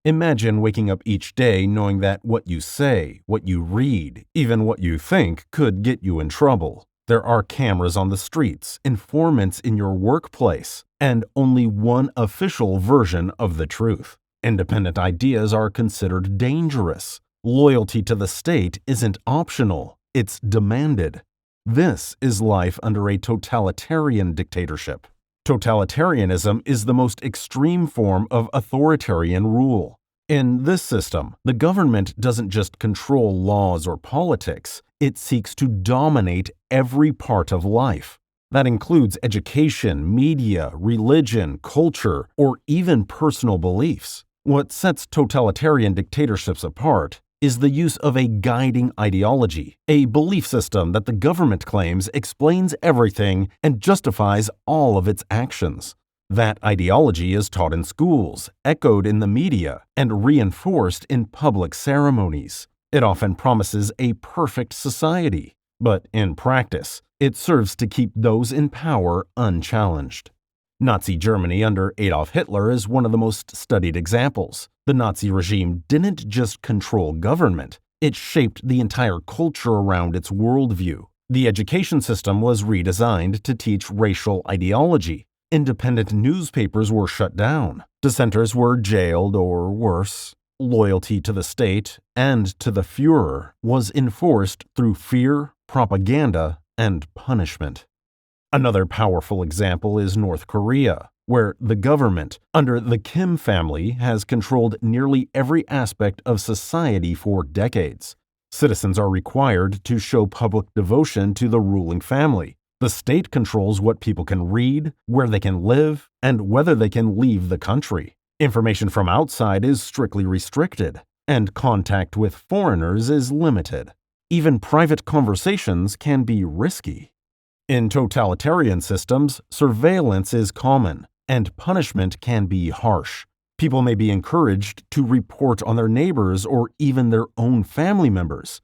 Imagine waking up each day knowing that what you say, what you read, even what you think could get you in trouble. There are cameras on the streets, informants in your workplace, and only one official version of the truth. Independent ideas are considered dangerous. Loyalty to the state isn't optional, it's demanded. This is life under a totalitarian dictatorship. Totalitarianism is the most extreme form of authoritarian rule. In this system, the government doesn't just control laws or politics, it seeks to dominate every part of life. That includes education, media, religion, culture, or even personal beliefs. What sets totalitarian dictatorships apart is the use of a guiding ideology, a belief system that the government claims explains everything and justifies all of its actions. That ideology is taught in schools, echoed in the media, and reinforced in public ceremonies. It often promises a perfect society, but in practice, it serves to keep those in power unchallenged. Nazi Germany under Adolf Hitler is one of the most studied examples. The Nazi regime didn't just control government, it shaped the entire culture around its worldview. The education system was redesigned to teach racial ideology. Independent newspapers were shut down. Dissenters were jailed or worse. Loyalty to the state and to the Führer was enforced through fear, propaganda, and punishment. Another powerful example is North Korea, where the government, under the Kim family, has controlled nearly every aspect of society for decades. Citizens are required to show public devotion to the ruling family. The state controls what people can read, where they can live, and whether they can leave the country. Information from outside is strictly restricted, and contact with foreigners is limited. Even private conversations can be risky. In totalitarian systems, surveillance is common, and punishment can be harsh. People may be encouraged to report on their neighbors or even their own family members.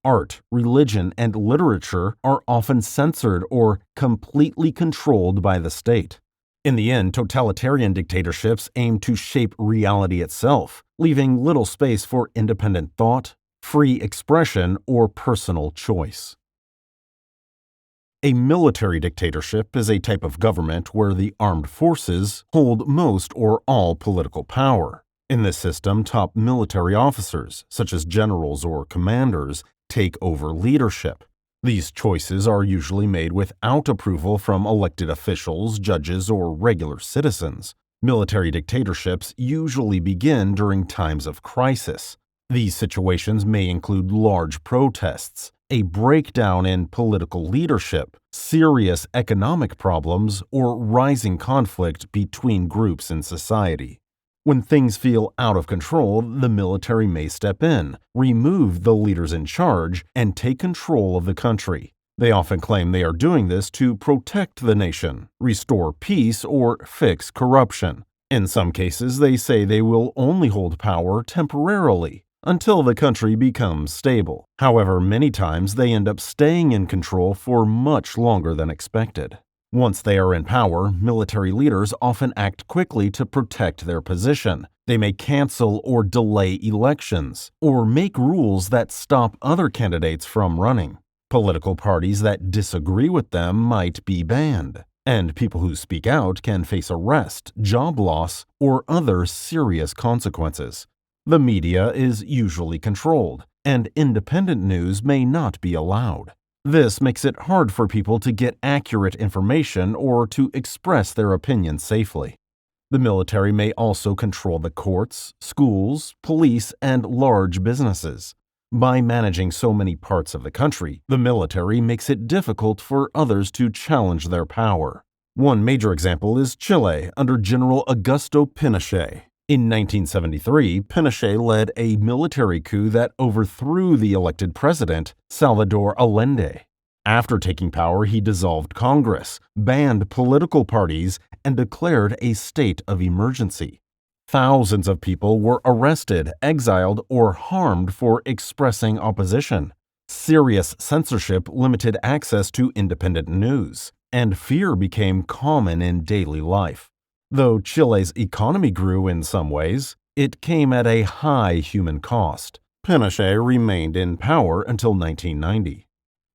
Art, religion, and literature are often censored or completely controlled by the state. In the end, totalitarian dictatorships aim to shape reality itself, leaving little space for independent thought, free expression, or personal choice. A military dictatorship is a type of government where the armed forces hold most or all political power. In this system, top military officers, such as generals or commanders, take over leadership. These choices are usually made without approval from elected officials, judges, or regular citizens. Military dictatorships usually begin during times of crisis. These situations may include large protests, a breakdown in political leadership, serious economic problems, or rising conflict between groups in society. When things feel out of control, the military may step in, remove the leaders in charge, and take control of the country. They often claim they are doing this to protect the nation, restore peace, or fix corruption. In some cases, they say they will only hold power temporarily, until the country becomes stable. However, many times they end up staying in control for much longer than expected. Once they are in power, military leaders often act quickly to protect their position. They may cancel or delay elections, or make rules that stop other candidates from running. Political parties that disagree with them might be banned, and people who speak out can face arrest, job loss, or other serious consequences. The media is usually controlled, and independent news may not be allowed. This makes it hard for people to get accurate information or to express their opinions safely. The military may also control the courts, schools, police, and large businesses. By managing so many parts of the country, the military makes it difficult for others to challenge their power. One major example is Chile under General Augusto Pinochet. In 1973, Pinochet led a military coup that overthrew the elected president, Salvador Allende. After taking power, he dissolved Congress, banned political parties, and declared a state of emergency. Thousands of people were arrested, exiled, or harmed for expressing opposition. Serious censorship limited access to independent news, and fear became common in daily life. Though Chile's economy grew in some ways, It came at a high human cost. Pinochet remained in power until 1990.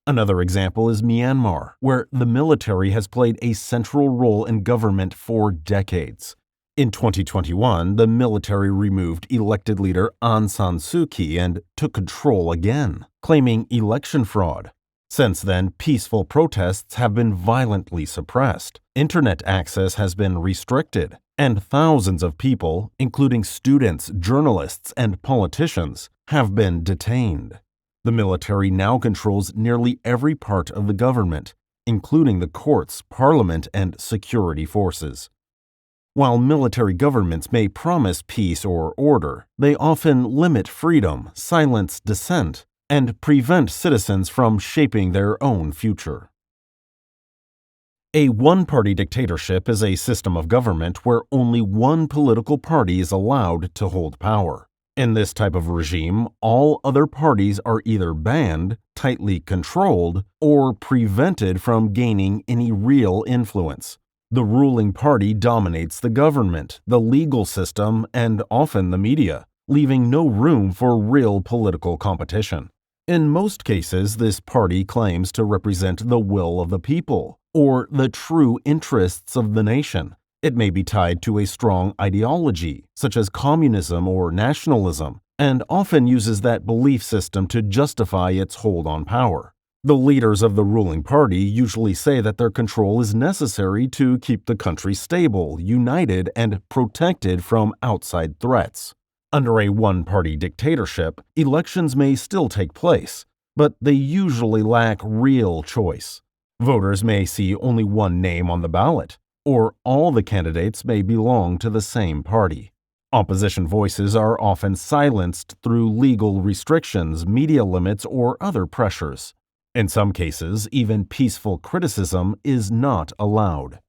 Another example is Myanmar, where the military has played a central role in government for decades. In 2021, the military removed elected leader Aung San Suu Kyi and took control again, claiming election fraud. Since then, peaceful protests have been violently suppressed, internet access has been restricted, and thousands of people, including students, journalists, and politicians, have been detained. The military now controls nearly every part of the government, including the courts, parliament, and security forces. While military governments may promise peace or order, they often limit freedom, silence dissent, and prevent citizens from shaping their own future. A one-party dictatorship is a system of government where only one political party is allowed to hold power. In this type of regime, all other parties are either banned, tightly controlled, or prevented from gaining any real influence. The ruling party dominates the government, the legal system, and often the media, leaving no room for real political competition. In most cases, this party claims to represent the will of the people, or the true interests of the nation. It may be tied to a strong ideology, such as communism or nationalism, and often uses that belief system to justify its hold on power. The leaders of the ruling party usually say that their control is necessary to keep the country stable, united, and protected from outside threats. Under a one-party dictatorship, elections may still take place, but they usually lack real choice. Voters may see only one name on the ballot, or all the candidates may belong to the same party. Opposition voices are often silenced through legal restrictions, media limits, or other pressures. In some cases, even peaceful criticism is not allowed.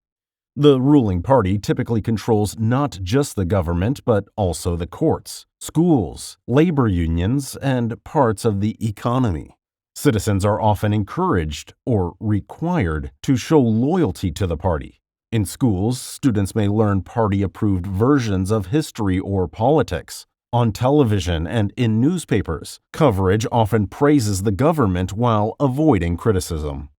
The ruling party typically controls not just the government but also the courts, schools, labor unions, and parts of the economy. Citizens are often encouraged or required to show loyalty to the party. In schools, students may learn party-approved versions of history or politics. On television and in newspapers, coverage often praises the government while avoiding criticism.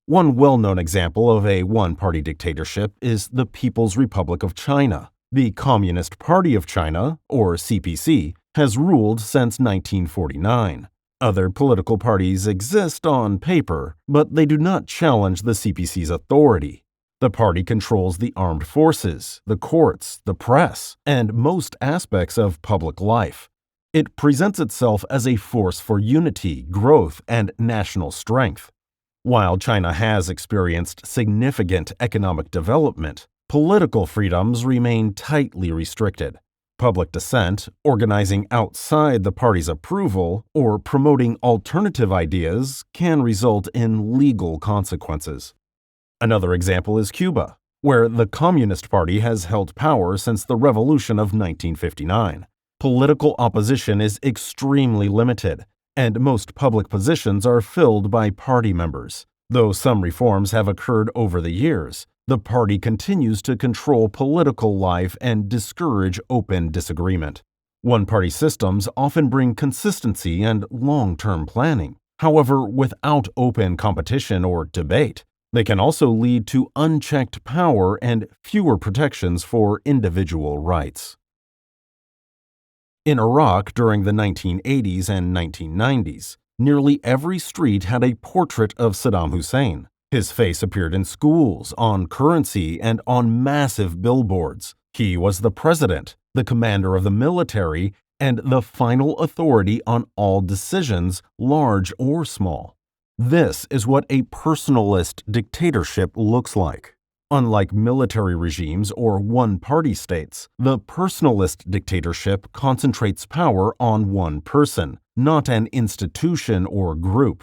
One well-known example of a one-party dictatorship is the People's Republic of China. The Communist Party of China, or CPC, has ruled since 1949. Other political parties exist on paper, but they do not challenge the CPC's authority. The party controls the armed forces, the courts, the press, and most aspects of public life. It presents itself as a force for unity, growth, and national strength. While China has experienced significant economic development, political freedoms remain tightly restricted. Public dissent, organizing outside the party's approval, or promoting alternative ideas can result in legal consequences. Another example is Cuba, where the Communist Party has held power since the Revolution of 1959. Political opposition is extremely limited, and most public positions are filled by party members. Though some reforms have occurred over the years, the party continues to control political life and discourage open disagreement. One-party systems often bring consistency and long-term planning. However, without open competition or debate, they can also lead to unchecked power and fewer protections for individual rights. In Iraq during the 1980s and 1990s, nearly every street had a portrait of Saddam Hussein. His face appeared in schools, on currency, and on massive billboards. He was the president, the commander of the military, and the final authority on all decisions, large or small. This is what a personalist dictatorship looks like. Unlike military regimes or one-party states, the personalist dictatorship concentrates power on one person, not an institution or group.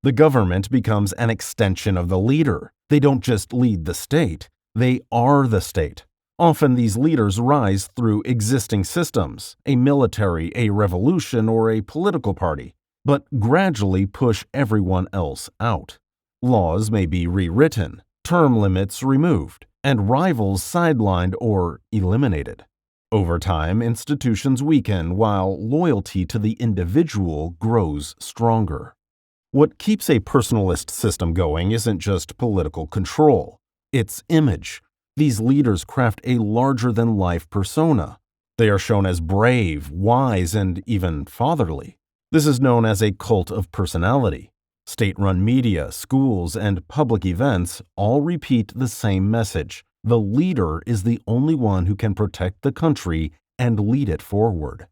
The government becomes an extension of the leader. They don't just lead the state, they are the state. Often these leaders rise through existing systems, a military, a revolution, or a political party, but gradually push everyone else out. Laws may be rewritten, term limits removed, and rivals sidelined or eliminated. Over time, institutions weaken while loyalty to the individual grows stronger. What keeps a personalist system going isn't just political control, it's image. These leaders craft a larger-than-life persona. They are shown as brave, wise, and even fatherly. This is known as a cult of personality. State-run media, schools, and public events all repeat the same message. The leader is the only one who can protect the country and lead it forward.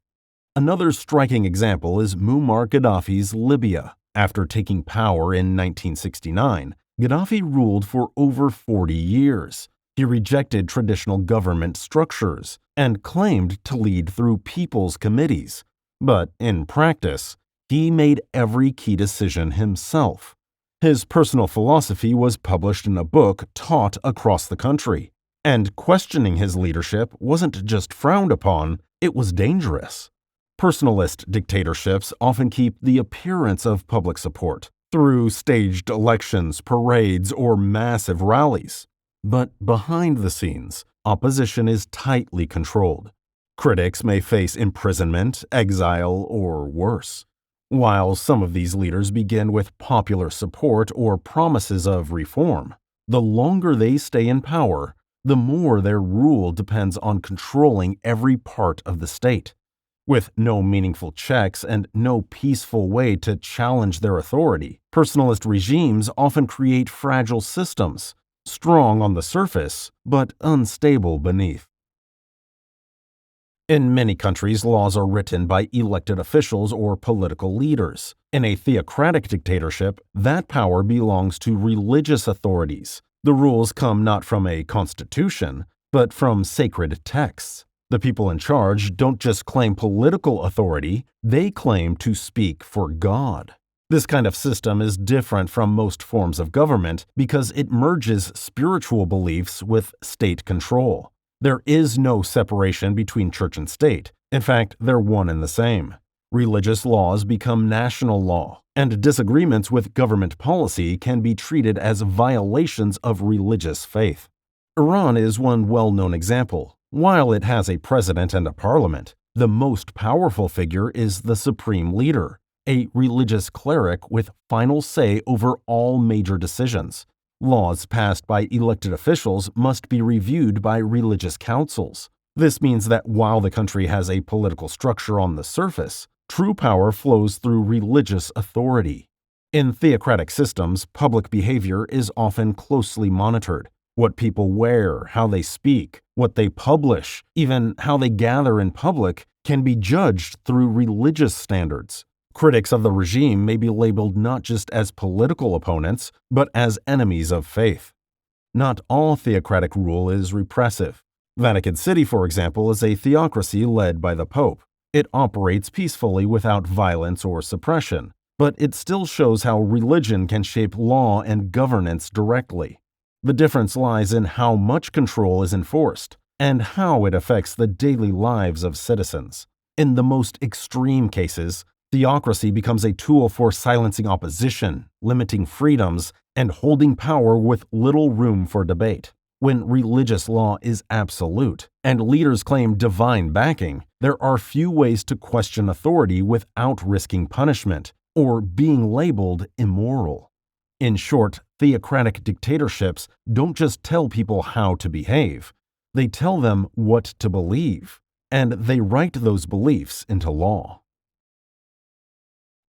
Another striking example is Muammar Gaddafi's Libya. After taking power in 1969, Gaddafi ruled for over 40 years. He rejected traditional government structures and claimed to lead through people's committees. But in practice, he made every key decision himself. His personal philosophy was published in a book taught across the country. And questioning his leadership wasn't just frowned upon, it was dangerous. Personalist dictatorships often keep the appearance of public support through staged elections, parades, or massive rallies. But behind the scenes, opposition is tightly controlled. Critics may face imprisonment, exile, or worse. While some of these leaders begin with popular support or promises of reform, the longer they stay in power, the more their rule depends on controlling every part of the state. With no meaningful checks and no peaceful way to challenge their authority, personalist regimes often create fragile systems, strong on the surface, but unstable beneath. In many countries, laws are written by elected officials or political leaders. In a theocratic dictatorship, that power belongs to religious authorities. The rules come not from a constitution, but from sacred texts. The people in charge don't just claim political authority, they claim to speak for God. This kind of system is different from most forms of government because it merges spiritual beliefs with state control. There is no separation between church and state. In fact, they're one and the same. Religious laws become national law, and disagreements with government policy can be treated as violations of religious faith. Iran is one well-known example. While it has a president and a parliament, the most powerful figure is the supreme leader, a religious cleric with final say over all major decisions. Laws passed by elected officials must be reviewed by religious councils. This means that while the country has a political structure on the surface, true power flows through religious authority. In theocratic systems, public behavior is often closely monitored. What people wear, how they speak, what they publish, even how they gather in public can be judged through religious standards. Critics of the regime may be labeled not just as political opponents, but as enemies of faith. Not all theocratic rule is repressive. Vatican City, for example, is a theocracy led by the Pope. It operates peacefully without violence or suppression, but it still shows how religion can shape law and governance directly. The difference lies in how much control is enforced and how it affects the daily lives of citizens. In the most extreme cases, theocracy becomes a tool for silencing opposition, limiting freedoms, and holding power with little room for debate. When religious law is absolute and leaders claim divine backing, there are few ways to question authority without risking punishment or being labeled immoral. In short, theocratic dictatorships don't just tell people how to behave, they tell them what to believe, and they write those beliefs into law.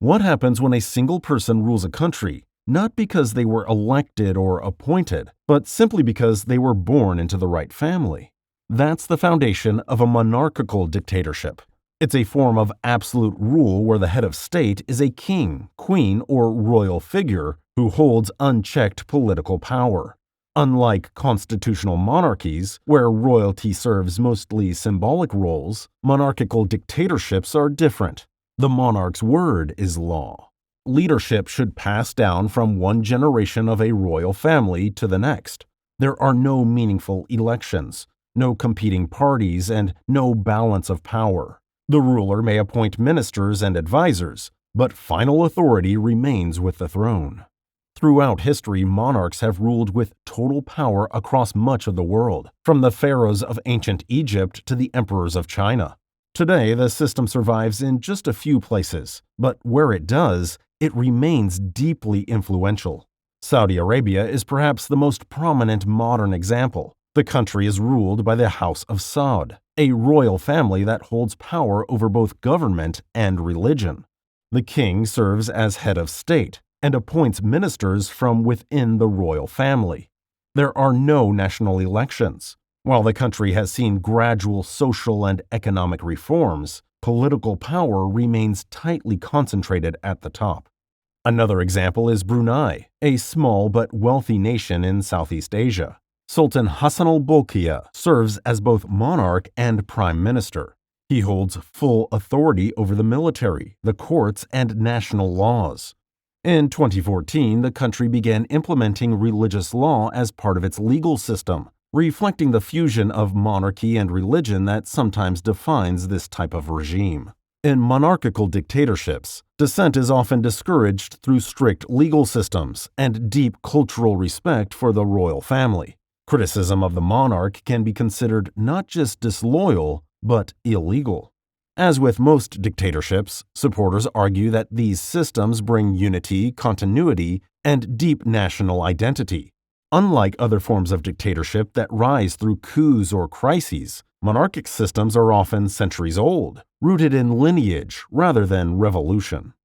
What happens when a single person rules a country, not because they were elected or appointed, but simply because they were born into the right family? That's the foundation of a monarchical dictatorship. It's a form of absolute rule where the head of state is a king, queen, or royal figure who holds unchecked political power. Unlike constitutional monarchies, where royalty serves mostly symbolic roles, monarchical dictatorships are different. The monarch's word is law. Leadership should pass down from one generation of a royal family to the next. There are no meaningful elections, no competing parties, and no balance of power. The ruler may appoint ministers and advisors, but final authority remains with the throne. Throughout history, monarchs have ruled with total power across much of the world, from the pharaohs of ancient Egypt to the emperors of China. Today, the system survives in just a few places, but where it does, it remains deeply influential. Saudi Arabia is perhaps the most prominent modern example. The country is ruled by the House of Saud, a royal family that holds power over both government and religion. The king serves as head of state and appoints ministers from within the royal family. There are no national elections. While the country has seen gradual social and economic reforms, political power remains tightly concentrated at the top. Another example is Brunei, a small but wealthy nation in Southeast Asia. Sultan Hassan al-Bolkiah serves as both monarch and prime minister. He holds full authority over the military, the courts, and national laws. In 2014, the country began implementing religious law as part of its legal system, reflecting the fusion of monarchy and religion that sometimes defines this type of regime. In monarchical dictatorships, dissent is often discouraged through strict legal systems and deep cultural respect for the royal family. Criticism of the monarch can be considered not just disloyal, but illegal. As with most dictatorships, supporters argue that these systems bring unity, continuity, and deep national identity. Unlike other forms of dictatorship that rise through coups or crises, monarchic systems are often centuries old, rooted in lineage rather than revolution.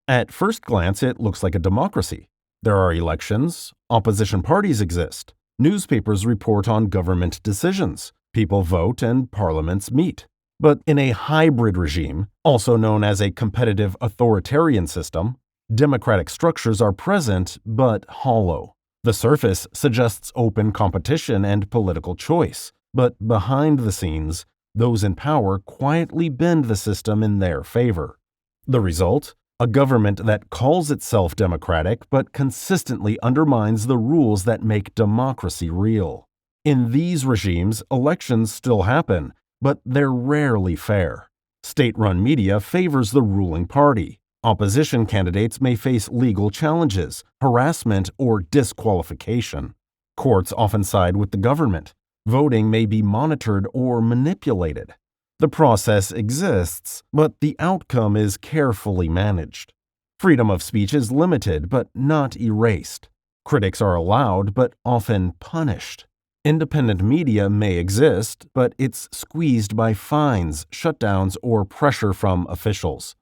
At first glance, it looks like a democracy. There are elections, opposition parties exist, newspapers report on government decisions, people vote, and parliaments meet. But in a hybrid regime, also known as a competitive authoritarian system, democratic structures are present but hollow. The surface suggests open competition and political choice, but behind the scenes, those in power quietly bend the system in their favor. The result? A government that calls itself democratic but consistently undermines the rules that make democracy real. In these regimes, elections still happen, but they're rarely fair. State-run media favors the ruling party. Opposition candidates may face legal challenges, harassment, or disqualification. Courts often side with the government. Voting may be monitored or manipulated. The process exists, but the outcome is carefully managed. Freedom of speech is limited but not erased. Critics are allowed but often punished. Independent media may exist, but it's squeezed by fines, shutdowns, or pressure from officials.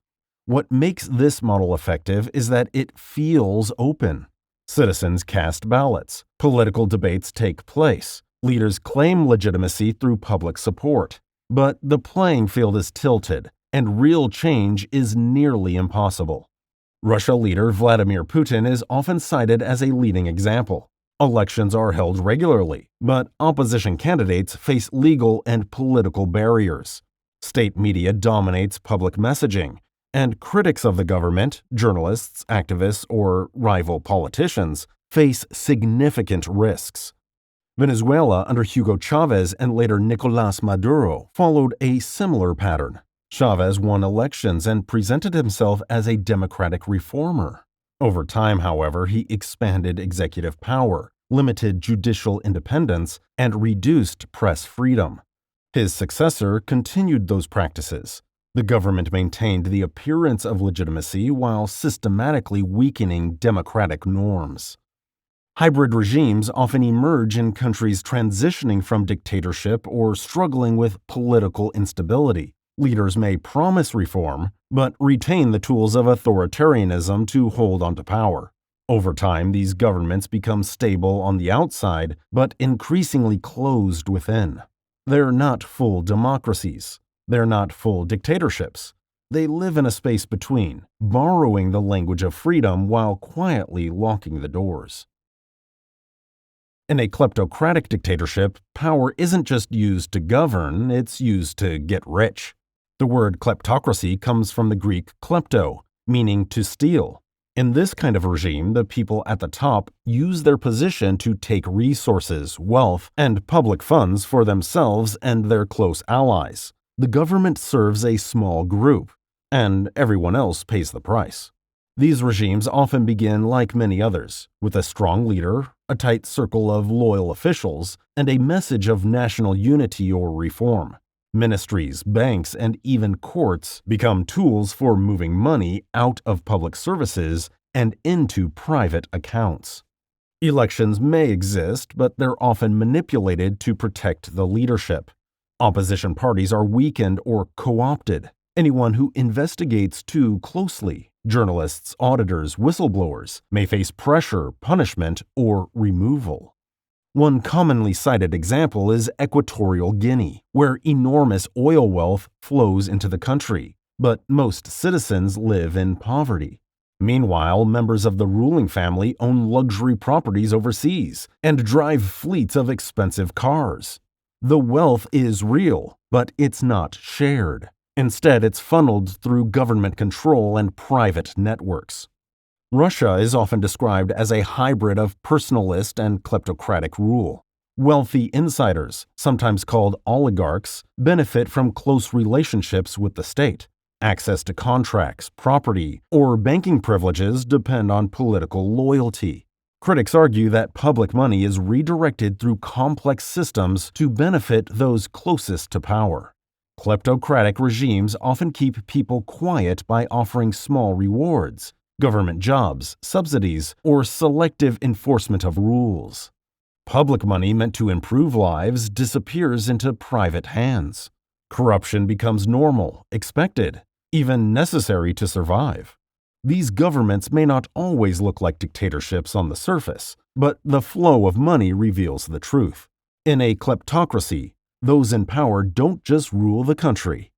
What makes this model effective is that it feels open. Citizens cast ballots. Political debates take place. Leaders claim legitimacy through public support. But the playing field is tilted, and real change is nearly impossible. Russia leader Vladimir Putin is often cited as a leading example. Elections are held regularly, but opposition candidates face legal and political barriers. State media dominates public messaging, and critics of the government, journalists, activists, or rival politicians face significant risks. Venezuela under Hugo Chavez and later Nicolás Maduro followed a similar pattern. Chavez won elections and presented himself as a democratic reformer. Over time, however, he expanded executive power, limited judicial independence, and reduced press freedom. His successor continued those practices. The government maintained the appearance of legitimacy while systematically weakening democratic norms. Hybrid regimes often emerge in countries transitioning from dictatorship or struggling with political instability. Leaders may promise reform, but retain the tools of authoritarianism to hold onto power. Over time, these governments become stable on the outside, but increasingly closed within. They're not full democracies. They're not full dictatorships. They live in a space between, borrowing the language of freedom while quietly locking the doors. In a kleptocratic dictatorship, power isn't just used to govern, it's used to get rich. The word kleptocracy comes from the Greek klepto, meaning to steal. In this kind of regime, the people at the top use their position to take resources, wealth, and public funds for themselves and their close allies. The government serves a small group, and everyone else pays the price. These regimes often begin like many others, with a strong leader, a tight circle of loyal officials, and a message of national unity or reform. Ministries, banks, and even courts become tools for moving money out of public services and into private accounts. Elections may exist, but they're often manipulated to protect the leadership. Opposition parties are weakened or co-opted. Anyone who investigates too closely, journalists, auditors, whistleblowers, may face pressure, punishment, or removal. One commonly cited example is Equatorial Guinea, where enormous oil wealth flows into the country, but most citizens live in poverty. Meanwhile, members of the ruling family own luxury properties overseas and drive fleets of expensive cars. The wealth is real, but it's not shared. Instead, it's funneled through government control and private networks. Russia is often described as a hybrid of personalist and kleptocratic rule. Wealthy insiders, sometimes called oligarchs, benefit from close relationships with the state. Access to contracts, property, or banking privileges depend on political loyalty. Critics argue that public money is redirected through complex systems to benefit those closest to power. Kleptocratic regimes often keep people quiet by offering small rewards, government jobs, subsidies, or selective enforcement of rules. Public money meant to improve lives disappears into private hands. Corruption becomes normal, expected, even necessary to survive. These governments may not always look like dictatorships on the surface, but the flow of money reveals the truth. In a kleptocracy, those in power don't just rule the country.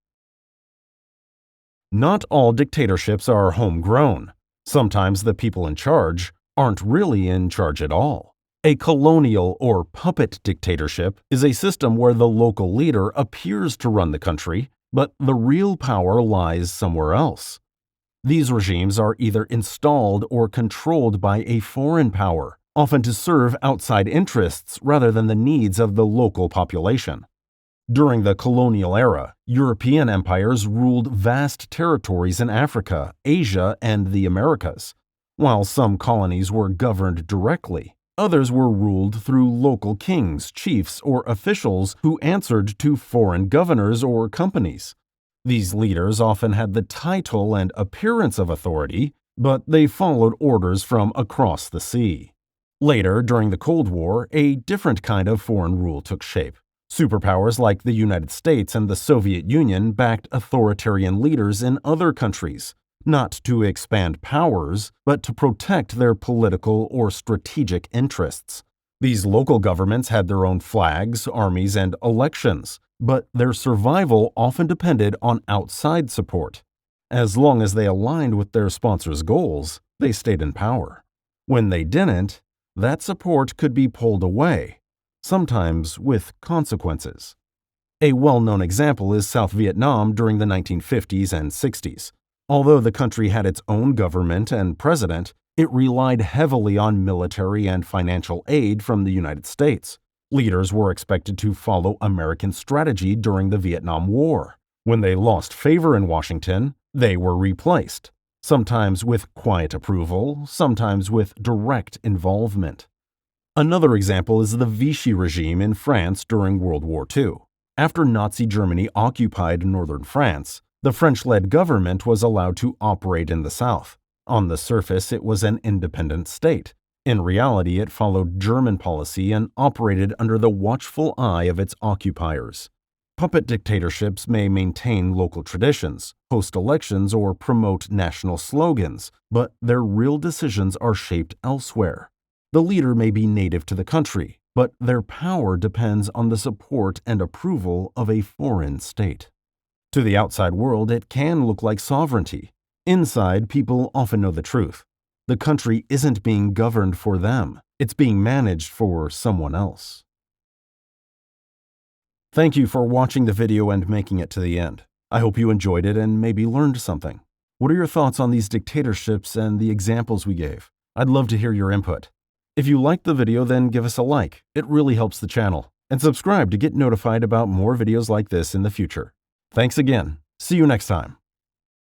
Not all dictatorships are homegrown. Sometimes the people in charge aren't really in charge at all. A colonial or puppet dictatorship is a system where the local leader appears to run the country, but the real power lies somewhere else. These regimes are either installed or controlled by a foreign power, often to serve outside interests rather than the needs of the local population. During the colonial era, European empires ruled vast territories in Africa, Asia, and the Americas. While some colonies were governed directly, others were ruled through local kings, chiefs, or officials who answered to foreign governors or companies. These leaders often had the title and appearance of authority, but they followed orders from across the sea. Later, during the Cold War, a different kind of foreign rule took shape. Superpowers like the United States and the Soviet Union backed authoritarian leaders in other countries, not to expand powers, but to protect their political or strategic interests. These local governments had their own flags, armies, and elections, but their survival often depended on outside support. As long as they aligned with their sponsors' goals, they stayed in power. When they didn't, that support could be pulled away, sometimes with consequences. A well-known example is South Vietnam during the 1950s and 60s. Although the country had its own government and president, it relied heavily on military and financial aid from the United States. Leaders were expected to follow American strategy during the Vietnam War. When they lost favor in Washington, they were replaced, sometimes with quiet approval, sometimes with direct involvement. Another example is the Vichy regime in France during World War II. After Nazi Germany occupied northern France, the French-led government was allowed to operate in the south. On the surface, it was an independent state. In reality, it followed German policy and operated under the watchful eye of its occupiers. Puppet dictatorships may maintain local traditions, host elections, or promote national slogans, but their real decisions are shaped elsewhere. The leader may be native to the country, but their power depends on the support and approval of a foreign state. To the outside world, it can look like sovereignty. Inside, people often know the truth. The country isn't being governed for them. It's being managed for someone else. Thank you for watching the video and making it to the end. I hope you enjoyed it and maybe learned something. What are your thoughts on these dictatorships and the examples we gave? I'd love to hear your input. If you liked the video, then give us a like. It really helps the channel. And subscribe to get notified about more videos like this in the future. Thanks again. See you next time.